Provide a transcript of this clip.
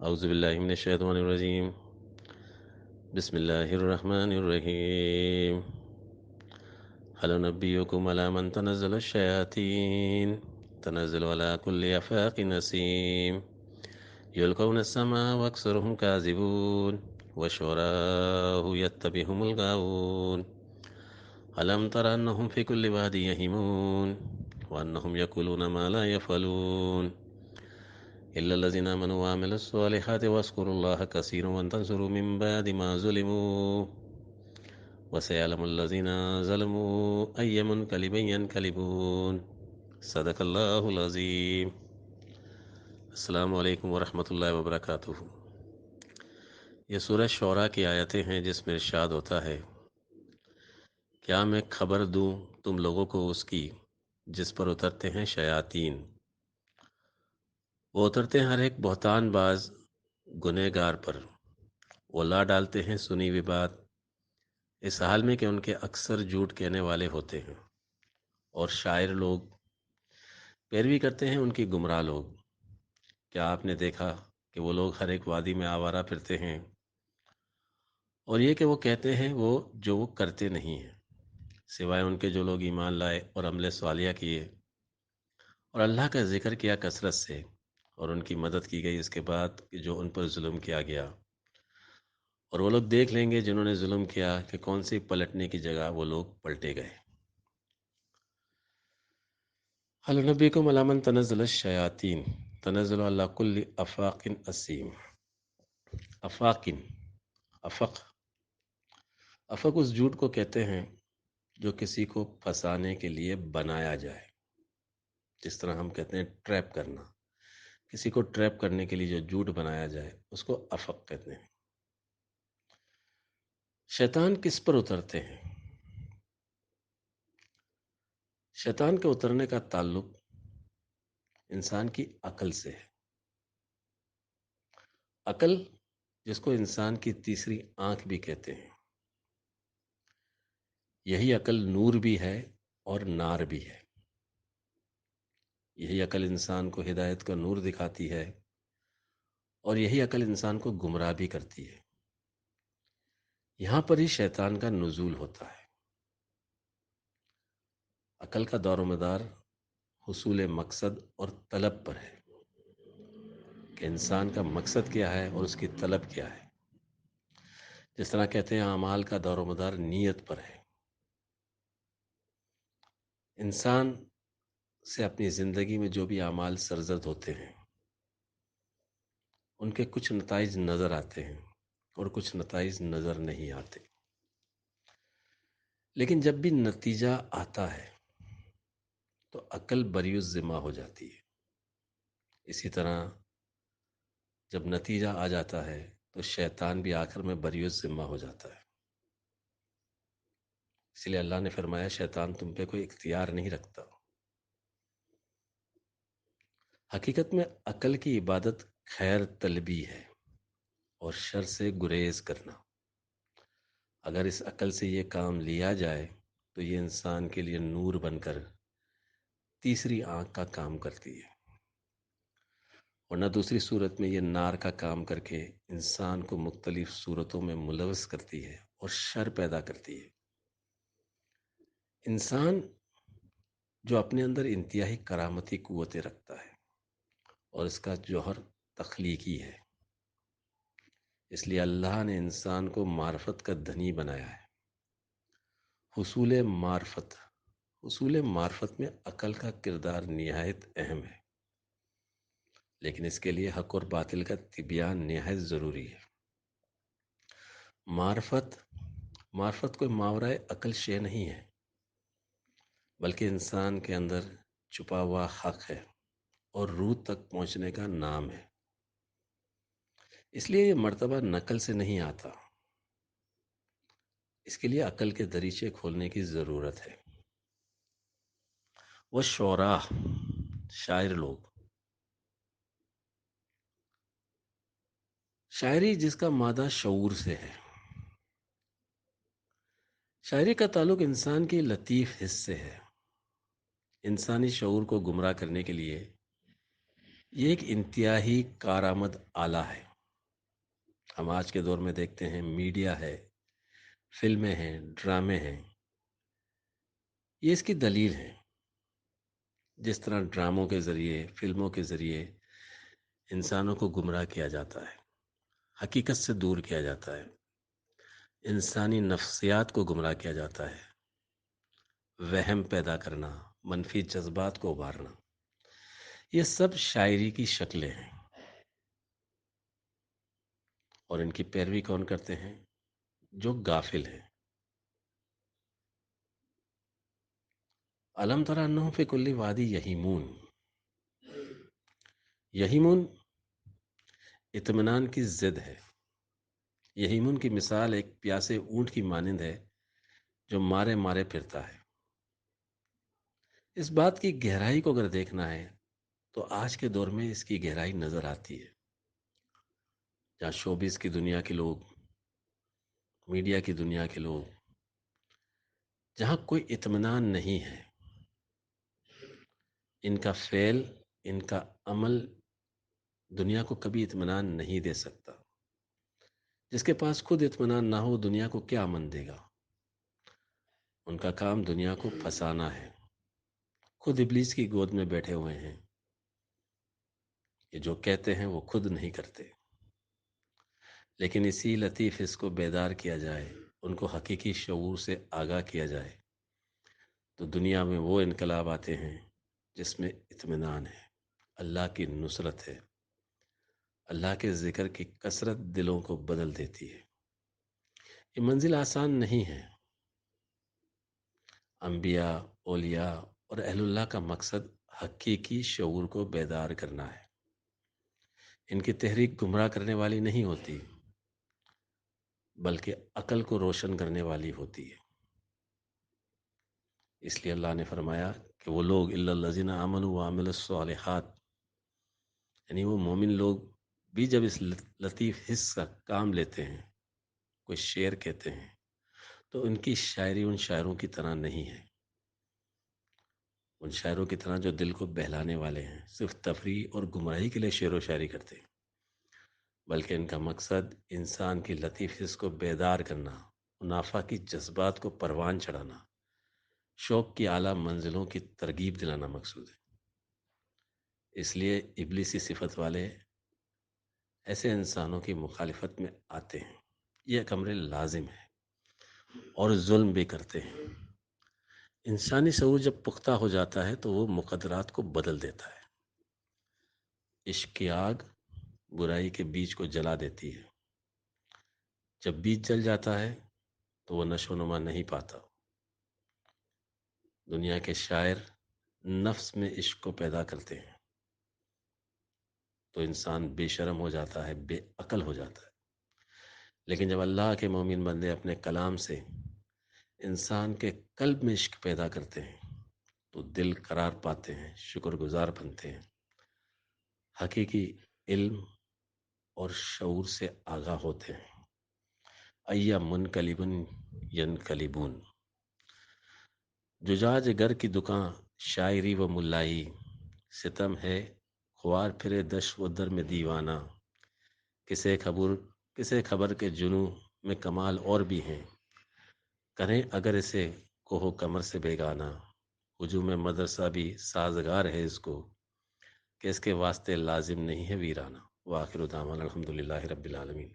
اعوذ باللہ من الشیطان الرجیم بسم اللہ الرحمن الرحیم هل ننبئکم علی من تنزل الشیاطین تنزل علی کل افاق نسیم یلقون السمع واکثرهم کاذبون وشعراء یتبعهم الغاوون ألم تر أنهم في كل واد يهيمون وأنهم يقولون ما لا يفعلون إلا الذين آمنوا وعملوا الصالحات واذكروا الله كثيرا وانتصروا من بعد ما ظلموا وسيعلم الذين ظلموا أي منقلب ينقلبون صدق اللہ العظیم۔ السلام علیکم ورحمۃ اللہ وبرکاتہ۔ یہ سورہ شعراء کی آیتیں ہیں جس میں ارشاد ہوتا ہے، کیا میں خبر دوں تم لوگوں کو اس کی جس پر اترتے ہیں شیاطین۔ وہ اترتے ہیں ہر ایک بہتان باز گنہگار پر، وہ لا ڈالتے ہیں سنی ہوئی بات، اس حال میں کہ ان کے اکثر جھوٹ کہنے والے ہوتے ہیں، اور شاعر لوگ پیروی کرتے ہیں ان کی گمراہ لوگ۔ کیا آپ نے دیکھا کہ وہ لوگ ہر ایک وادی میں آوارہ پھرتے ہیں، اور یہ کہ وہ کہتے ہیں جو وہ کرتے نہیں ہیں، سوائے ان کے جو لوگ ایمان لائے اور عمل صالحہ کیے اور اللہ کا ذکر کیا کثرت سے، اور ان کی مدد کی گئی اس کے بعد کہ جو ان پر ظلم کیا گیا۔ اور وہ لوگ دیکھ لیں گے جنہوں نے ظلم کیا کہ کون سی پلٹنے کی جگہ وہ لوگ پلٹے گئے۔ هل ننبئکم علی من تنزل الشیاطین تنزل علی کل افاق اثیم۔ افاقن، افق، افق اس جھوٹ کو کہتے ہیں جو کسی کو پھنسانے کے لیے بنایا جائے، جس طرح ہم کہتے ہیں ٹریپ کرنا، کسی کو ٹریپ کرنے کے لیے جو جھوٹ بنایا جائے اس کو افق کہتے ہیں۔ شیطان کس پر اترتے ہیں؟ شیطان کے اترنے کا تعلق انسان کی عقل سے ہے۔ عقل، جس کو انسان کی تیسری آنکھ بھی کہتے ہیں، یہی عقل نور بھی ہے اور نار بھی ہے۔ یہی عقل انسان کو ہدایت کا نور دکھاتی ہے، اور یہی عقل انسان کو گمراہ بھی کرتی ہے۔ یہاں پر ہی شیطان کا نزول ہوتا ہے۔ عقل کا دار و مدار حصول مقصد اور طلب پر ہے، کہ انسان کا مقصد کیا ہے اور اس کی طلب کیا ہے۔ جس طرح کہتے ہیں اعمال کا دار و مدار نیت پر ہے۔ انسان سے اپنی زندگی میں جو بھی اعمال سرزد ہوتے ہیں ان کے کچھ نتائج نظر آتے ہیں اور کچھ نتائج نظر نہیں آتے، لیکن جب بھی نتیجہ آتا ہے تو عقل بری الذمہ ہو جاتی ہے۔ اسی طرح جب نتیجہ آ جاتا ہے تو شیطان بھی آخر میں بری الذمہ ہو جاتا ہے۔ اس لیے اللہ نے فرمایا شیطان تم پہ کوئی اختیار نہیں رکھتا۔ حقیقت میں عقل کی عبادت خیر طلبی ہے اور شر سے گریز کرنا۔ اگر اس عقل سے یہ کام لیا جائے تو یہ انسان کے لیے نور بن کر تیسری آنکھ کا کام کرتی ہے، ورنہ دوسری صورت میں یہ نار کا کام کر کے انسان کو مختلف صورتوں میں ملوث کرتی ہے اور شر پیدا کرتی ہے۔ انسان جو اپنے اندر انتہائی کرامتی قوتیں رکھتا ہے اور اس کا جوہر تخلیقی ہے، اس لیے اللہ نے انسان کو معرفت کا دھنی بنایا ہے۔ حصول معرفت میں عقل کا کردار نہایت اہم ہے، لیکن اس کے لیے حق اور باطل کا تبیان نہایت ضروری ہے۔ معرفت کوئی ماورائے عقل شے نہیں ہے، بلکہ انسان کے اندر چھپا ہوا حق ہے اور روح تک پہنچنے کا نام ہے۔ اس لیے یہ مرتبہ نقل سے نہیں آتا، اس کے لیے عقل کے دریچے کھولنے کی ضرورت ہے۔ وہ شعراء، شاعر لوگ، شاعری جس کا مادہ شعور سے ہے۔ شاعری کا تعلق انسان کے لطیف حص سے ہے۔ انسانی شعور کو گمراہ کرنے کے لیے یہ ایک انتہائی کارآمد آلہ ہے۔ ہم آج کے دور میں دیکھتے ہیں میڈیا ہے، فلمیں ہیں، ڈرامے ہیں، یہ اس کی دلیل ہے۔ جس طرح ڈراموں کے ذریعے، فلموں کے ذریعے انسانوں کو گمراہ کیا جاتا ہے، حقیقت سے دور کیا جاتا ہے، انسانی نفسیات کو گمراہ کیا جاتا ہے، وہم پیدا کرنا، منفی جذبات کو ابھارنا، یہ سب شاعری کی شکلیں ہیں۔ اور ان کی پیروی کون کرتے ہیں؟ جو غافل ہیں۔ الم تری انہم فی کل وادی یہیمون، یہیمون اطمینان کی ضد ہے۔ یہیمون کی مثال ایک پیاسے اونٹ کی مانند ہے جو مارے مارے پھرتا ہے۔ اس بات کی گہرائی کو اگر دیکھنا ہے تو آج کے دور میں اس کی گہرائی نظر آتی ہے، جہاں شوبز کی دنیا کے لوگ، میڈیا کی دنیا کے لوگ، جہاں کوئی اطمینان نہیں ہے، ان کا فعل، ان کا عمل دنیا کو کبھی اطمینان نہیں دے سکتا۔ جس کے پاس خود اطمینان نہ ہو، دنیا کو کیا امن دے گا؟ ان کا کام دنیا کو پھنسانا ہے۔ خود ابلیس کی گود میں بیٹھے ہوئے ہیں، کہ جو کہتے ہیں وہ خود نہیں کرتے، لیکن اسی لطیف اس کو بیدار کیا جائے، ان کو حقیقی شعور سے آگاہ کیا جائے، تو دنیا میں وہ انقلاب آتے ہیں جس میں اطمینان ہے، اللہ کی نصرت ہے، اللہ کے ذکر کی کثرت دلوں کو بدل دیتی ہے۔ یہ منزل آسان نہیں ہے۔ انبیاء، اولیاء اور اہل اللہ کا مقصد حقیقی شعور کو بیدار کرنا ہے۔ ان کی تحریک گمراہ کرنے والی نہیں ہوتی، بلکہ عقل کو روشن کرنے والی ہوتی ہے۔ اس لیے اللہ نے فرمایا کہ وہ لوگ الا الذین آمنوا وعملوا الصالحات، یعنی وہ مومن لوگ بھی جب اس لطیف حص کا کام لیتے ہیں، کوئی شعر کہتے ہیں، تو ان کی شاعری ان شاعروں کی طرح نہیں ہے، ان شاعروں کی طرح جو دل کو بہلانے والے ہیں، صرف تفریح اور گمراہی کے لیے شعر و شاعری کرتے ہیں، بلکہ ان کا مقصد انسان کی لطیف حص کو بیدار کرنا، منافع کی جذبات کو پروان چڑھانا، شوق کی اعلیٰ منزلوں کی ترغیب دلانا مقصود ہے۔ اس لیے ابلیسی صفت والے ایسے انسانوں کی مخالفت میں آتے ہیں، یہ ایک امر لازم ہے، اور ظلم بھی کرتے ہیں۔ انسانی شعور جب پختہ ہو جاتا ہے تو وہ مقدرات کو بدل دیتا ہے۔ عشق کی آگ برائی کے بیج کو جلا دیتی ہے۔ جب بیج جل جاتا ہے تو وہ نشو و نما نہیں پاتا۔ دنیا کے شاعر نفس میں عشق کو پیدا کرتے ہیں تو انسان بے شرم ہو جاتا ہے، بے عقل ہو جاتا ہے، لیکن جب اللہ کے مومن بندے اپنے کلام سے انسان کے قلب میں عشق پیدا کرتے ہیں تو دل قرار پاتے ہیں، شکر گزار بنتے ہیں، حقیقی علم اور شعور سے آگاہ ہوتے ہیں۔ ایا منقلبن ینقلبون، ججاج گر کی دکان شاعری و ملائی، ستم ہے خوار پھرے دش و در میں دیوانہ، کسے خبر کے جنوں میں کمال اور بھی ہیں، کریں اگر اسے کوہ کمر سے بیگانہ، ہجوم مدرسہ بھی سازگار ہے اس کو، کہ اس کے واسطے لازم نہیں ہے ویرانہ۔ وآخر دعوانا الحمدللہ رب العالمین۔